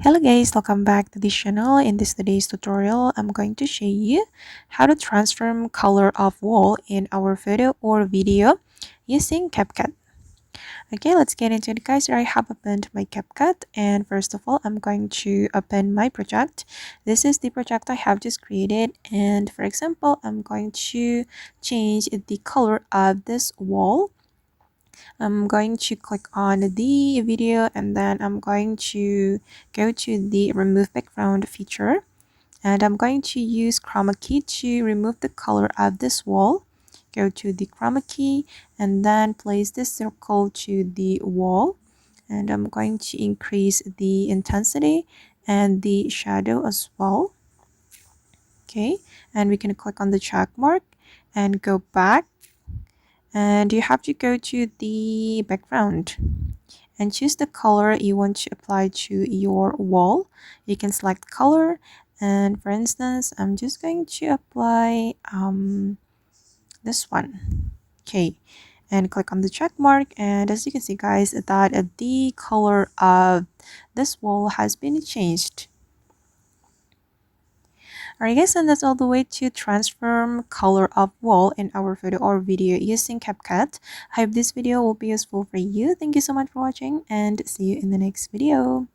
Hello guys, welcome back to this channel. In today's tutorial, I'm going to show you how to transform color of wall in our photo or video using CapCut. Okay, let's get into it guys. I have opened my CapCut and first of all, I'm going to open my project. This is the project I have just created, and for example, I'm going to change the color of this wall. I'm going to click on the video and then I'm going to go to the remove background feature, and I'm going to use chroma key to remove the color of this wall. Go to the chroma key and then place this circle to the wall, and I'm going to increase the intensity and the shadow as well. Okay, and we can click on the check mark and go back, and you have to go to the background and choose the color you want to apply to your wall. You can select color, and for instance, I'm just going to apply this one. Okay, and click on the check mark, and as you can see guys, that the color of this wall has been changed. Alright guys, and that's all the way to transform color of wall in our photo or video using CapCut. I hope this video will be useful for you. Thank you so much for watching and see you in the next video.